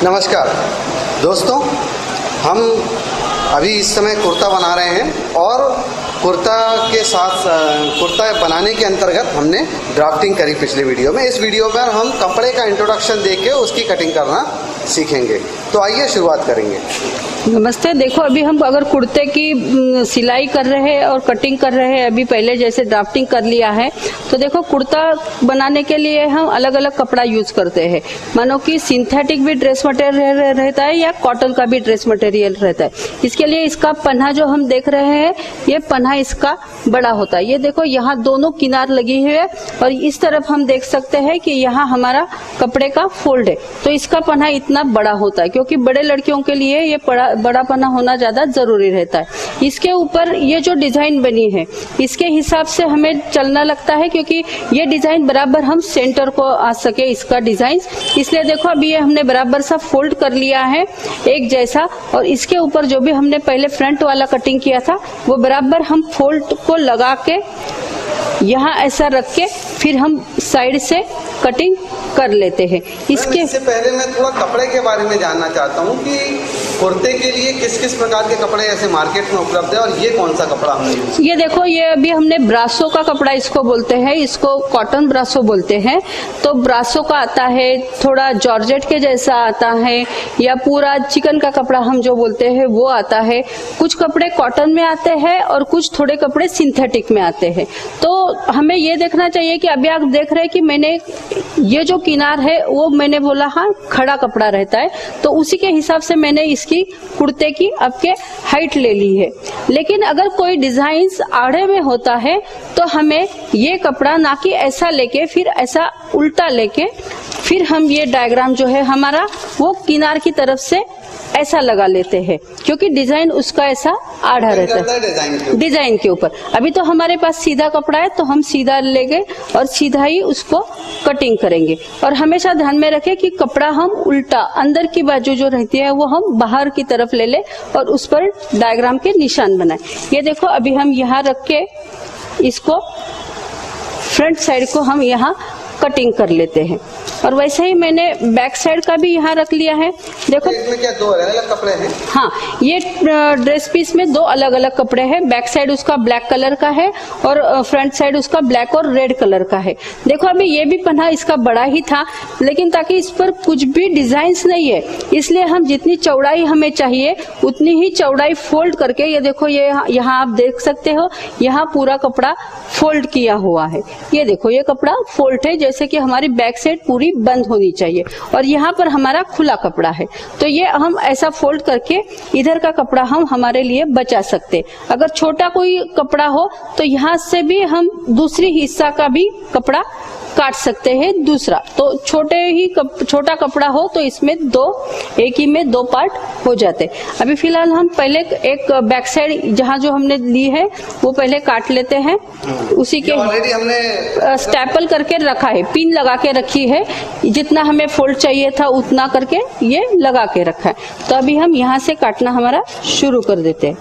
नमस्कार दोस्तों, हम अभी इस समय कुर्ता बना रहे हैं और कुर्ता के साथ कुर्ता बनाने के अंतर्गत हमने ड्राफ्टिंग करी पिछले वीडियो में। इस वीडियो पर हम कपड़े का इंट्रोडक्शन देके उसकी कटिंग करना सीखेंगे। तो आइए शुरुआत करेंगे। नमस्ते। देखो, अभी हम अगर कुर्ते की सिलाई कर रहे हैं और कटिंग कर रहे हैं, अभी पहले जैसे ड्राफ्टिंग कर लिया है, तो देखो कुर्ता बनाने के लिए हम अलग अलग कपड़ा यूज करते हैं। मानो कि सिंथेटिक भी ड्रेस मटेरियल रहता है या कॉटन का भी ड्रेस मटेरियल रहता है। इसके लिए इसका पन्ना जो हम देख रहे हैं, ये पन्ना इसका बड़ा होता है। ये देखो यहाँ दोनों किनार लगी हुई है और इस तरफ हम देख सकते हैं कि यहाँ हमारा कपड़े का फोल्ड है, तो इसका पन्ना इतना बड़ा होता है, क्योंकि बड़े लड़कियों के लिए ये बड़ा पन्ना होना ज्यादा जरूरी रहता है। इसके ऊपर ये जो डिजाइन बनी है, इसके हिसाब से हमें चलना लगता है, क्योंकि ये डिजाइन बराबर हम सेंटर को आ सके इसका डिजाइन। इसलिए देखो अभी ये हमने बराबर सा फोल्ड कर लिया है एक जैसा, और इसके ऊपर जो भी हमने पहले फ्रंट वाला कटिंग किया था वो बराबर हम फोल्ड को लगा के यहाँ ऐसा रख के फिर हम साइड से कटिंग कर लेते हैं। इससे पहले मैं थोड़ा कपड़े के बारे में जानना चाहता हूँ कि कुर्ते के लिए किस किस प्रकार के कपड़े ऐसे मार्केट में उपलब्ध है और ये कौन सा कपड़ा हमने यूज? ये देखो, ये अभी हमने ब्रासो का कपड़ा इसको बोलते हैं, इसको कॉटन ब्रासो बोलते हैं। तो ब्रासो का आता है, थोड़ा जॉर्जेट के जैसा आता है, या पूरा चिकन का कपड़ा हम जो बोलते हैं वो आता है। कुछ कपड़े कॉटन में आते हैं और कुछ थोड़े कपड़े सिंथेटिक में आते हैं। तो हमें ये देखना चाहिए कि अभी आप देख रहे हैं कि मैंने ये जो किनार है वो मैंने बोला हाँ खड़ा कपड़ा रहता है, तो उसी के हिसाब से मैंने इसकी कुर्ते की आपके हाइट ले ली है। लेकिन अगर कोई डिजाइन आड़े में होता है तो हमें ये कपड़ा ना कि ऐसा लेके फिर ऐसा उल्टा लेके फिर हम ये डायग्राम जो है हमारा वो किनार की तरफ से ऐसा लगा लेते हैं, क्योंकि डिजाइन उसका ऐसा आड़ा रहता है डिजाइन के ऊपर। अभी तो हमारे पास सीधा कपड़ा है तो हम सीधा लेंगे और सीधा ही उसको कटिंग करेंगे। और हमेशा ध्यान में रखें कि कपड़ा हम उल्टा अंदर की बाजू जो रहती है वो हम बाहर की तरफ ले ले और उस पर डायग्राम के निशान बनाए। ये देखो अभी हम यहाँ रख के इसको फ्रंट साइड को हम यहाँ कटिंग कर लेते हैं, और वैसे ही मैंने बैक साइड का भी यहाँ रख लिया है। देखो इसमें क्या दो अलग अलग कपड़े हैं? हाँ, ये ड्रेस पीस में दो अलग अलग कपड़े हैं। बैक साइड उसका ब्लैक कलर का है और फ्रंट साइड उसका ब्लैक और रेड कलर का है। देखो अभी ये भी पन्ना इसका बड़ा ही था, लेकिन ताकि इस पर कुछ भी डिजाइन्स नहीं है, इसलिए हम जितनी चौड़ाई हमें चाहिए उतनी ही चौड़ाई फोल्ड करके, ये देखो ये यहाँ आप देख सकते हो, यहाँ पूरा कपड़ा फोल्ड किया हुआ है। ये देखो ये कपड़ा फोल्ड है, जैसे कि हमारी बैक साइड पूरी बंद होनी चाहिए और यहाँ पर हमारा खुला कपड़ा है। तो ये हम ऐसा फोल्ड करके इधर का कपड़ा हम हमारे लिए बचा सकते। अगर छोटा कोई कपड़ा हो तो यहाँ से भी हम दूसरी हिस्सा का भी कपड़ा काट सकते हैं दूसरा। तो छोटा कपड़ा हो तो इसमें एक ही में दो पार्ट हो जाते। अभी फिलहाल हम पहले एक बैक साइड जहाँ जो हमने ली है वो पहले काट लेते हैं। उसी के ऑलरेडी हमने स्टेपल करके रखा है, पिन लगा के रखी है, जितना हमें फोल्ड चाहिए था उतना करके ये लगा के रखा है। तो अभी हम यहाँ से काटना हमारा शुरू कर देते हैं।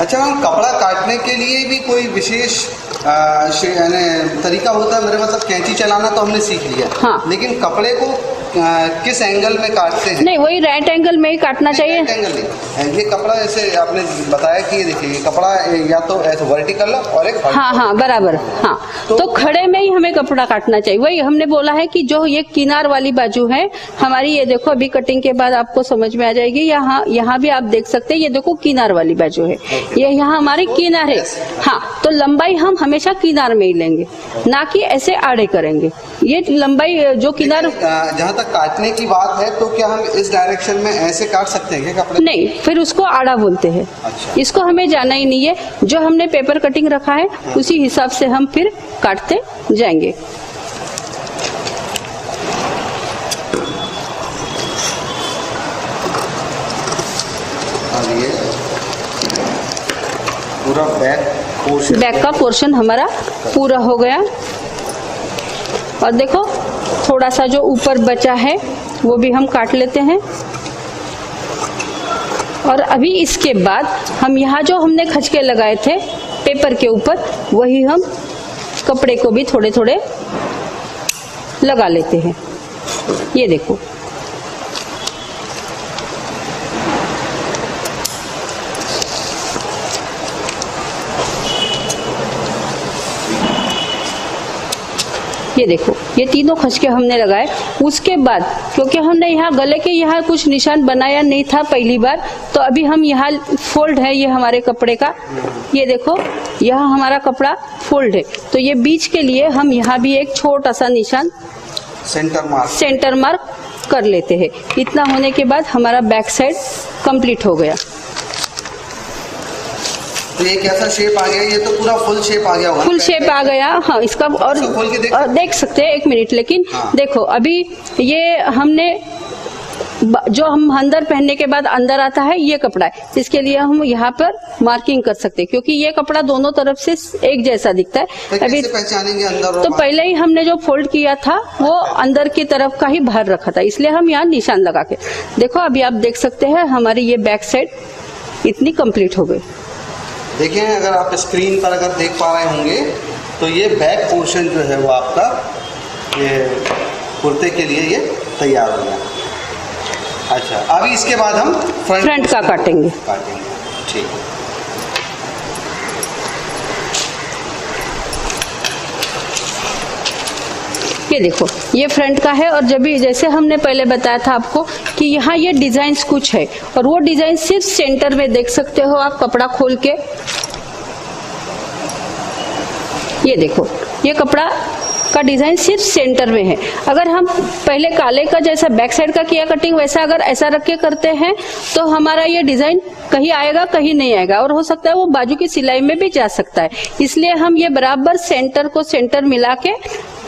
अच्छा मैम, कपड़ा काटने के लिए भी कोई विशेष तरीका होता है? मेरे मतलब कैंची चलाना तो हमने सीख लिया, हाँ, लेकिन कपड़े को किस एंगल में काटते हैं? नहीं, वही राइट एंगल में ही काटना चाहिए। एंगल नहीं, ये कपड़ा जैसे आपने बताया कि ये देखिए ये कपड़ा या तो ऐसे वर्टिकल और एक हाँ बराबर, हाँ। तो खड़े में ही हमें कपड़ा काटना चाहिए। वही हमने बोला है कि जो ये किनार वाली बाजू है हमारी, ये देखो अभी कटिंग के बाद आपको समझ में आ जाएगी। यहाँ भी आप देख सकते हैं, ये देखो किनार वाली बाजू है, ये यहाँ हमारी किनार है। हाँ, तो लंबाई हम हमेशा किनार में ही लेंगे, ना कि ऐसे आड़े करेंगे। ये लंबाई जो किनार, जहाँ तक काटने की बात है तो क्या हम इस डायरेक्शन में ऐसे काट सकते हैं क्या कपड़े? नहीं, फिर उसको आड़ा बोलते हैं। अच्छा। इसको हमें जाना ही नहीं है, जो हमने पेपर कटिंग रखा है उसी हिसाब से हम फिर काटते जाएंगे। पूरा बैक का पोर्शन हमारा पूरा हो गया। और देखो थोड़ा सा जो ऊपर बचा है वो भी हम काट लेते हैं। और अभी इसके बाद हम यहाँ जो हमने खचके लगाए थे पेपर के ऊपर, वही हम कपड़े को भी थोड़े थोड़े लगा लेते हैं। ये देखो, ये देखो, ये तीनों खचके हमने लगाए। उसके बाद क्योंकि हमने यहाँ गले के यहाँ कुछ निशान बनाया नहीं था पहली बार, तो अभी हम यहाँ फोल्ड है ये हमारे कपड़े का, ये देखो यहाँ हमारा कपड़ा फोल्ड है, तो ये बीच के लिए हम यहाँ भी एक छोटा सा निशान सेंटर मार्क कर लेते हैं। इतना होने के बाद हमारा बैक साइड कंप्लीट हो गया। तो ये कैसा शेप आ गया? ये तो पूरा फुल शेप आ गया होगा। फुल शेप आ गया, हाँ इसका। और देख सकते हैं, एक मिनट, लेकिन हाँ। देखो अभी ये हमने जो हम अंदर पहनने के बाद अंदर आता है ये कपड़ा है, इसके लिए हम यहाँ पर मार्किंग कर सकते हैं क्योंकि ये कपड़ा दोनों तरफ से एक जैसा दिखता है। तो अभी पहचानेंगे अंदर? तो पहले ही हमने जो फोल्ड किया था वो अंदर की तरफ का ही बाहर रखा था, इसलिए हम यहाँ निशान लगा के देखो। अभी आप देख सकते हैं हमारी ये बैक साइड इतनी कंप्लीट हो गई। देखिए, अगर आप स्क्रीन पर अगर देख पा रहे होंगे तो ये बैक पोर्शन जो है वो आपका ये कुर्ते के लिए ये तैयार हो गया। अच्छा, अभी इसके बाद हम फ्रंट का काटेंगे। ठीक है। ये देखो, ये फ्रंट का है, और जब भी जैसे हमने पहले बताया था आपको कि यहाँ ये डिजाइन कुछ है, और वो डिजाइन सिर्फ सेंटर में देख सकते हो आप कपड़ा खोल के। ये देखो, ये कपड़ा का डिजाइन सिर्फ सेंटर में है। अगर हम पहले काले का जैसा बैक साइड का किया कटिंग, वैसा अगर ऐसा रख के करते हैं तो हमारा ये डिजाइन कहीं आएगा कहीं नहीं आएगा, और हो सकता है वो बाजू की सिलाई में भी जा सकता है। इसलिए हम ये बराबर सेंटर को सेंटर मिला के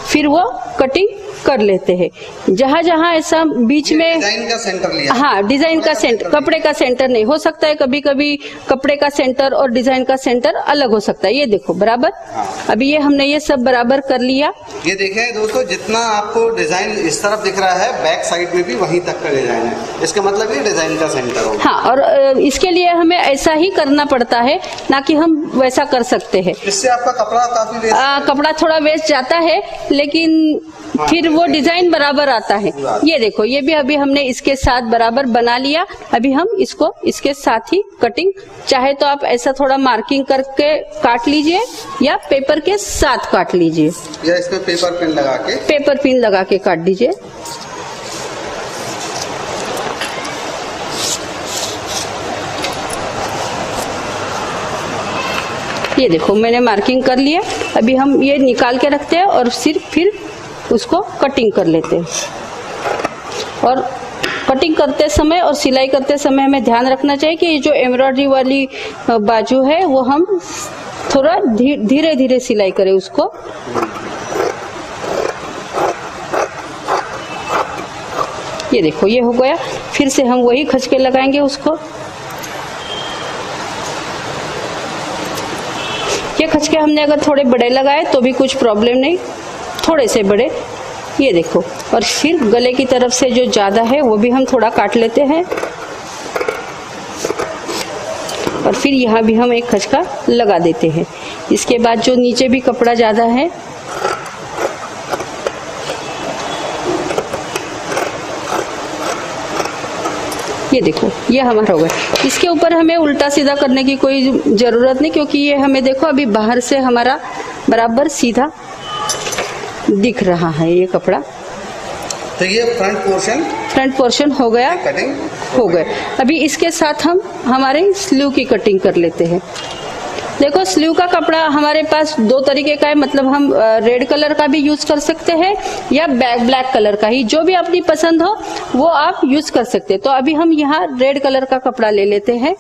फिर वो कटिंग कर लेते हैं। जहां जहां ऐसा बीच में डिजाइन का सेंटर लिया, हाँ डिजाइन का सेंटर, कपड़े का सेंटर नहीं हो सकता है। कभी कभी कपड़े का सेंटर और डिजाइन का सेंटर अलग हो सकता है। ये देखो बराबर, हाँ। अभी ये हमने ये सब बराबर कर लिया। ये देखें दोस्तों, जितना आपको डिजाइन इस तरफ दिख रहा है बैक साइड में भी वहीं तक का डिजाइन है, इसका मतलब ये डिजाइन का सेंटर होगा। हाँ, और इसके लिए हमें ऐसा ही करना पड़ता है, ना कि हम वैसा कर सकते हैं। इससे आपका कपड़ा काफी कपड़ा थोड़ा वेस्ट जाता है, लेकिन फिर वो डिजाइन बराबर आता है। ये देखो, ये भी अभी हमने इसके साथ बराबर बना लिया। अभी हम इसको इसके साथ ही कटिंग, चाहे तो आप ऐसा थोड़ा मार्किंग करके काट लीजिए या पेपर के साथ काट लीजिए, या इसमें पेपर पिन लगा के काट दीजिए। ये देखो, मैंने मार्किंग कर लिया। अभी हम ये निकाल के रखते हैं और सिर्फ फिर उसको कटिंग कर लेते हैं। और कटिंग करते समय और सिलाई करते समय हमें ध्यान रखना चाहिए कि ये जो एम्ब्रॉयडरी वाली बाजू है वो हम थोड़ा धीरे धीरे सिलाई करें उसको। ये देखो, ये हो गया। फिर से हम वही खचके लगाएंगे उसको। ये खचके हमने अगर थोड़े बड़े लगाए तो भी कुछ प्रॉब्लम नहीं, थोड़े से बड़े। ये देखो, और फिर गले की तरफ से जो ज्यादा है वो भी हम थोड़ा काट लेते हैं, और फिर यहाँ भी हम एक खचका लगा देते हैं। इसके बाद जो नीचे भी कपड़ा ज्यादा है ये देखो, ये हमारा हो गया। इसके ऊपर हमें उल्टा सीधा करने की कोई जरूरत नहीं, क्योंकि ये हमें देखो अभी बाहर से हमारा बराबर सीधा दिख रहा है ये कपड़ा। तो ये फ्रंट पोर्शन हो गया, कटिंग हो गया। अभी इसके साथ हम हमारे स्लीव की कटिंग कर लेते हैं। देखो, स्लीव का कपड़ा हमारे पास दो तरीके का है, मतलब हम रेड कलर का भी यूज कर सकते हैं या ब्लैक कलर का ही, जो भी अपनी पसंद हो वो आप यूज कर सकते हैं। तो अभी हम यहाँ रेड कलर का कपड़ा ले लेते हैं।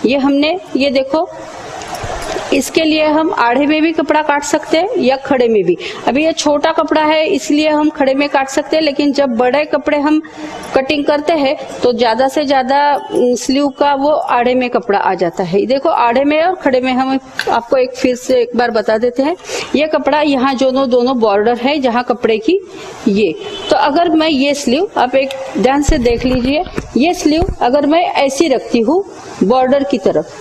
ये हमने, ये देखो, इसके लिए हम आड़े में भी कपड़ा काट सकते हैं या खड़े में भी। अभी ये छोटा कपड़ा है इसलिए हम खड़े में काट सकते हैं, लेकिन जब बड़े कपड़े हम कटिंग करते हैं तो ज्यादा से ज्यादा स्लीव का वो आड़े में कपड़ा आ जाता है। देखो, आड़े में और खड़े में हम आपको फिर से एक बार बता देते हैं। ये कपड़ा यहाँ दोनों बॉर्डर है जहाँ कपड़े की, ये तो अगर मैं ये स्लीव, आप एक ध्यान से देख लीजिए, ये स्लीव अगर मैं ऐसी रखती हूँ बॉर्डर की तरफ,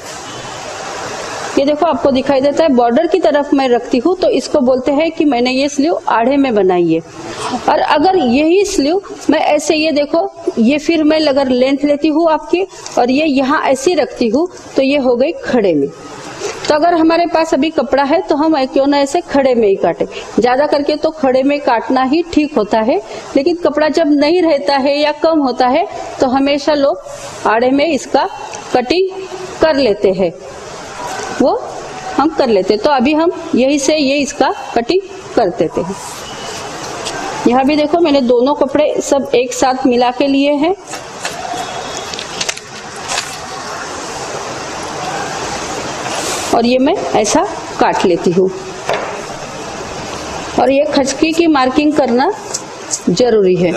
ये देखो आपको दिखाई देता है बॉर्डर की तरफ मैं रखती हूँ तो इसको बोलते हैं कि मैंने ये स्लीव आड़े में बनाई है। और अगर यही स्लीव मैं ऐसे, ये देखो, ये फिर मैं अगर लेंथ लेती हूँ आपकी और ये यहाँ ऐसी रखती हूँ तो ये हो गई खड़े में। तो अगर हमारे पास अभी कपड़ा है तो हम क्यों ना ऐसे खड़े में ही काटे, ज्यादा करके तो खड़े में काटना ही ठीक होता है। लेकिन कपड़ा जब नहीं रहता है या कम होता है तो हमेशा लोग आड़े में इसका कटिंग कर लेते हैं, वो हम कर लेते। तो अभी हम यही से ये इसका कटिंग कर देते हैं। यहाँ भी देखो मैंने दोनों कपड़े सब एक साथ मिला के लिए हैं। और ये मैं ऐसा काट लेती हूँ। और ये खचकी की मार्किंग करना जरूरी है।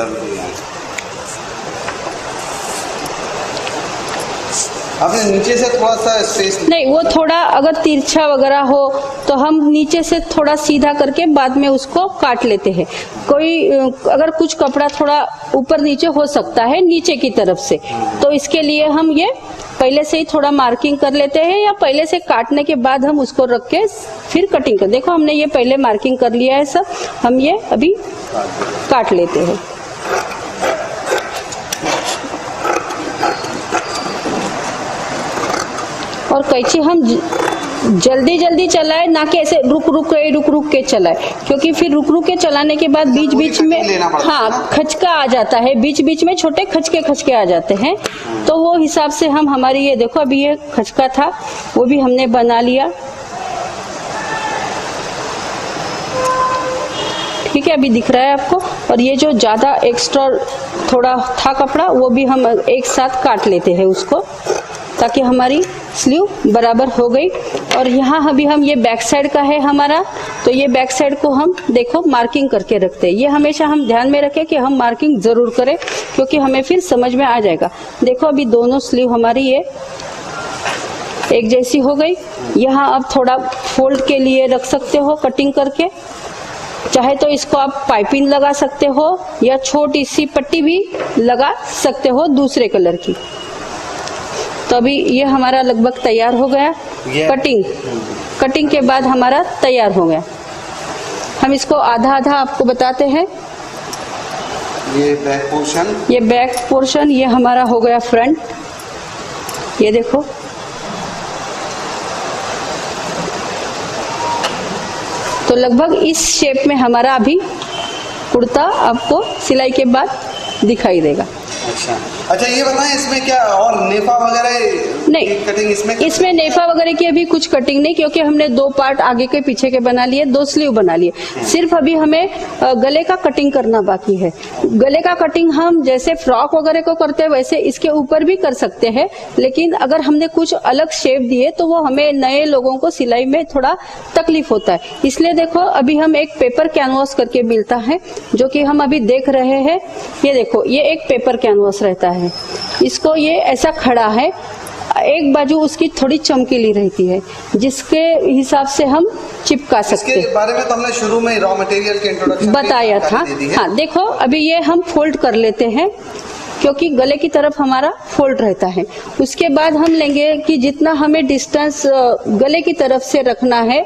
आपने नीचे से थोड़ा सा स्पेस नहीं, वो थोड़ा अगर तिरछा वगैरह हो तो हम नीचे से थोड़ा सीधा करके बाद में उसको काट लेते हैं। कोई अगर कुछ कपड़ा थोड़ा ऊपर नीचे हो सकता है नीचे की तरफ से, तो इसके लिए हम ये पहले से ही थोड़ा मार्किंग कर लेते हैं, या पहले से काटने के बाद हम उसको रख के फिर कटिंग कर। देखो हमने ये पहले मार्किंग कर लिया है सब, हम ये अभी काट लेते हैं। और कैंची हम जल्दी जल्दी चलाए, ना कि ऐसे रुक रुक के चलाए, क्योंकि फिर रुक के चलाने के बाद बीच बीच में हाँ खचका आ जाता है, बीच बीच में छोटे खचके आ जाते हैं। तो वो हिसाब से हम हमारी ये देखो अभी ये खचका था वो भी हमने बना लिया। ठीक है, अभी दिख रहा है आपको। और ये जो ज्यादा एक्स्ट्रा थोड़ा था कपड़ा वो भी हम एक साथ काट लेते हैं उसको, ताकि हमारी स्लीव बराबर हो गई। और यहाँ अभी हम ये बैक साइड का है हमारा, तो ये बैक साइड को हम देखो मार्किंग करके रखते हैं। ये हमेशा हम ध्यान में रखें कि हम मार्किंग जरूर करें, क्योंकि हमें फिर समझ में आ जाएगा। देखो अभी दोनों स्लीव हमारी ये एक जैसी हो गई। यहाँ अब थोड़ा फोल्ड के लिए रख सकते हो कटिंग करके, चाहे तो इसको आप पाइपिंग लगा सकते हो या छोटी सी पट्टी भी लगा सकते हो दूसरे कलर की। तो अभी ये हमारा लगभग तैयार हो गया। कटिंग के बाद हमारा तैयार हो गया। हम इसको आधा आधा आपको बताते हैं। ये बैक पोर्शन, ये हमारा हो गया फ्रंट। ये देखो तो लगभग इस शेप में हमारा अभी कुर्ता आपको सिलाई के बाद दिखाई देगा। अच्छा ये बताएं, इसमें क्या और नेफा वगैरह नहीं, कटिंग इसमें नेफा वगैरह की अभी कुछ कटिंग नहीं, क्योंकि हमने दो पार्ट आगे के पीछे के बना लिए, दो स्लीव बना लिए। सिर्फ अभी हमें गले का कटिंग करना बाकी है। गले का कटिंग हम जैसे फ्रॉक वगैरह को करते हैं वैसे इसके ऊपर भी कर सकते हैं, लेकिन अगर हमने कुछ अलग शेप दिए तो वो हमें नए लोगों को सिलाई में थोड़ा तकलीफ होता है। इसलिए देखो अभी हम एक पेपर कैनवास करके मिलता है जो कि हम अभी देख रहे हैं। ये देखो ये एक पेपर कैनवास रहता है, इसको ये ऐसा खड़ा है, एक बाजू उसकी थोड़ी चमकीली रहती है जिसके हिसाब से हम चिपका सकते हैं। इसके बारे में तो हमने शुरू में रॉ मटेरियल के इंट्रोडक्शन बताया था। हाँ देखो अभी ये हम फोल्ड कर लेते हैं, क्योंकि गले की तरफ हमारा फोल्ड रहता है। उसके बाद हम लेंगे कि जितना हमें डिस्टेंस गले की तरफ से रखना है।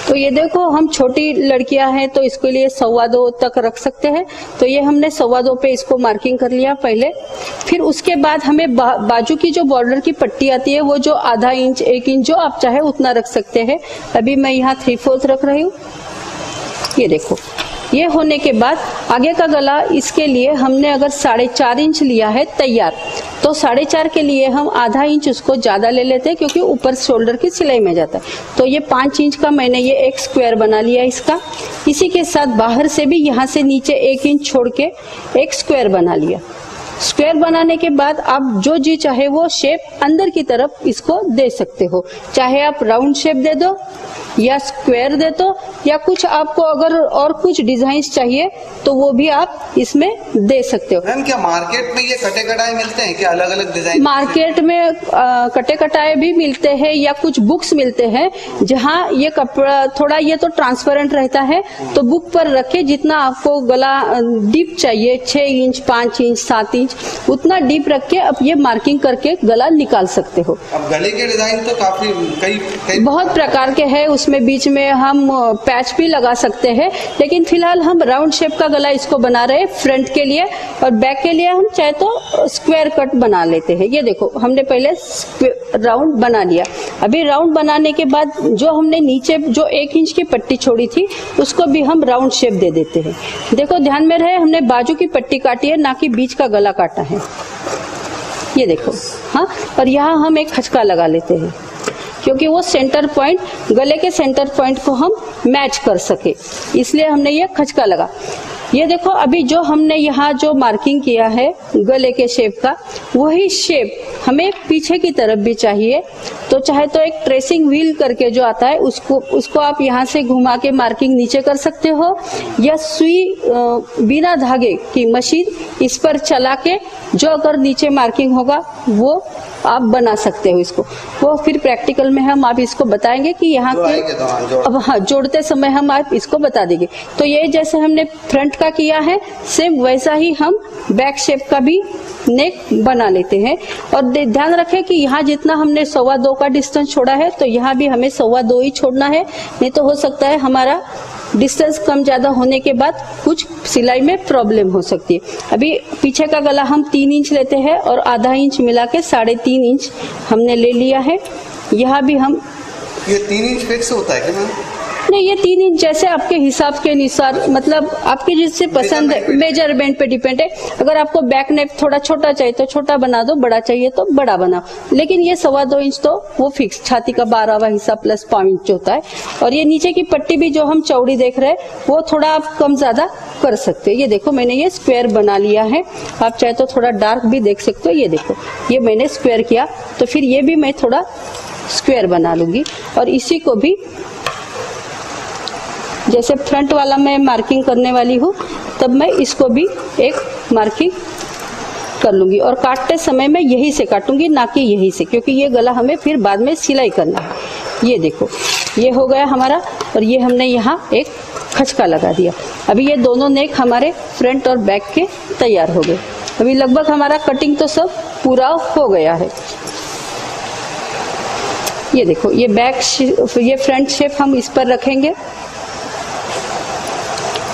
तो ये देखो हम छोटी लड़कियां हैं तो इसके लिए 2.25 तक रख सकते हैं। तो ये हमने 2.25 पे इसको मार्किंग कर लिया पहले। फिर उसके बाद हमें बाजू की जो बॉर्डर की पट्टी आती है वो जो आधा इंच 1 इंच जो आप चाहे उतना रख सकते हैं। अभी मैं यहाँ 3/4 रख रही हूँ। ये देखो ये होने के बाद आगे का गला इसके लिए हमने अगर 4.5 इंच लिया है तैयार, तो 4.5 के लिए हम आधा इंच उसको ज्यादा ले लेते हैं, क्योंकि ऊपर शोल्डर की सिलाई में जाता है। तो ये 5 इंच का मैंने ये एक स्क्वायर बना लिया इसका। इसी के साथ बाहर से भी यहाँ से नीचे 1 इंच छोड़ के एक स्क्वायर बना लिया। स्क्वायर बनाने के बाद आप जो जी चाहे वो शेप अंदर की तरफ इसको दे सकते हो, चाहे आप राउंड शेप दे दो या स्क्वायर दे दो, या कुछ आपको अगर और कुछ डिजाइन चाहिए तो वो भी आप इसमें दे सकते हो। मैम क्या मार्केट में ये कटे कटाए मिलते हैं क्या, अलग अलग डिजाइन? मार्केट में कटे कटाए भी मिलते हैं या कुछ बुक्स मिलते हैं जहाँ ये कपड़ा थोड़ा ये तो ट्रांसपेरेंट रहता है, तो बुक पर रखे जितना आपको गला डीप चाहिए 6 इंच 5 इंच 7 इंच इंच उतना डीप रख के अब ये मार्किंग करके गला निकाल सकते हो। अब गले के डिजाइन तो काफी कई बहुत प्रकार के हैं, उसमें बीच में हम पैच भी लगा सकते हैं, लेकिन फिलहाल हम राउंड शेप का गला इसको बना रहे हैं फ्रंट के लिए, और बैक के लिए हम चाहे तो स्क्वायर कट बना लेते हैं। ये देखो हमने पहले राउंड बना लिया। अभी राउंड बनाने के बाद जो हमने नीचे जो 1 इंच की पट्टी छोड़ी थी उसको भी हम राउंड शेप दे देते हैं। देखो ध्यान में रहे, हमने बाजू की पट्टी काटी है, ना कि बीच का गला काटा है। ये देखो, हाँ, और यहाँ हम एक खचका लगा लेते हैं क्योंकि वो सेंटर पॉइंट, गले के सेंटर पॉइंट को हम मैच कर सके, इसलिए हमने ये खचका लगा। ये देखो अभी जो हमने यहाँ जो मार्किंग किया है गले के शेप का, वही शेप हमें पीछे की तरफ भी चाहिए। तो चाहे तो एक ट्रेसिंग व्हील करके जो आता है उसको आप यहाँ से घुमा के मार्किंग नीचे कर सकते हो, या सुई बिना धागे की मशीन इस पर चला के जो अगर नीचे मार्किंग होगा वो आप बना सकते हो इसको। वो फिर प्रैक्टिकल में हम आप इसको बताएंगे कि यहाँ के अब हाँ जोड़ते समय हम आप इसको बता देंगे। तो ये जैसे हमने फ्रंट का किया है सेम वैसा ही हम बैक शेप का भी नेक बना लेते हैं। और ध्यान रखें कि यहाँ जितना हमने 2.25 का डिस्टेंस छोड़ा है तो यहाँ भी हमें 2.25 ही छोड़ना है, नहीं तो हो सकता है हमारा डिस्टेंस कम ज्यादा होने के बाद कुछ सिलाई में प्रॉब्लम हो सकती है। अभी पीछे का गला हम 3 इंच लेते हैं और आधा इंच मिला के 3.5 इंच हमने ले लिया है। यहाँ भी हम ये 3 इंच फिक्स होता है क्या? नहीं, ये 3 इंच जैसे आपके हिसाब के अनुसार, मतलब आपकी जिससे पसंद है मेजरमेंट पे डिपेंड है। अगर आपको बैक नेक थोड़ा छोटा चाहिए तो छोटा बना दो, बड़ा चाहिए तो बड़ा बनाओ, लेकिन ये 2.25 इंच तो वो फिक्स, छाती का 12वां हिस्सा प्लस 5 इंच होता है। और ये नीचे की पट्टी भी जो हम चौड़ी देख रहे हैं वो थोड़ा आप कम ज्यादा कर सकते हैं। ये देखो मैंने ये स्क्वायर बना लिया है, आप चाहे तो थोड़ा डार्क भी देख सकते हो। ये देखो ये मैंने स्क्वायर किया, तो फिर ये भी मैं थोड़ा स्क्वायर बना लूंगी। और इसी को भी जैसे फ्रंट वाला मैं मार्किंग करने वाली हूँ तब मैं इसको भी एक मार्किंग कर लूंगी, और काटते समय मैं यही से काटूंगी ना कि यही से, क्योंकि ये गला हमें फिर बाद में सिलाई करना है। ये देखो ये हो गया हमारा, और ये हमने यहाँ एक खचका लगा दिया। अभी ये दोनों नेक हमारे फ्रंट और बैक के तैयार हो गए। अभी लगभग हमारा कटिंग तो सब पूरा हो गया है। ये देखो ये ये फ्रंट शेप हम इस पर रखेंगे,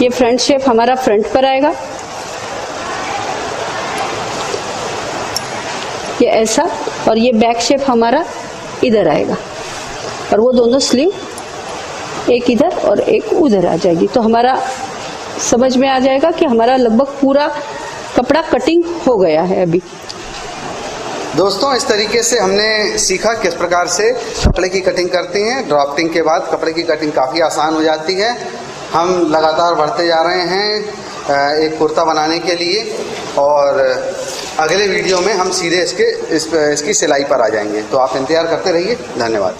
ये फ्रंट शेप हमारा फ्रंट पर आएगा, ये ऐसा, और ये बैक शेप हमारा इधर आएगा, और वो दोनों स्लीव एक इधर और एक उधर आ जाएगी। तो हमारा समझ में आ जाएगा कि हमारा लगभग पूरा कपड़ा कटिंग हो गया है। अभी दोस्तों इस तरीके से हमने सीखा किस प्रकार से कपड़े की कटिंग करते हैं। ड्राफ्टिंग के बाद कपड़े की कटिंग काफ़ी आसान हो जाती है। हम लगातार बढ़ते जा रहे हैं एक कुर्ता बनाने के लिए, और अगले वीडियो में हम सीधे इसकी सिलाई पर आ जाएंगे। तो आप इंतज़ार करते रहिए। धन्यवाद।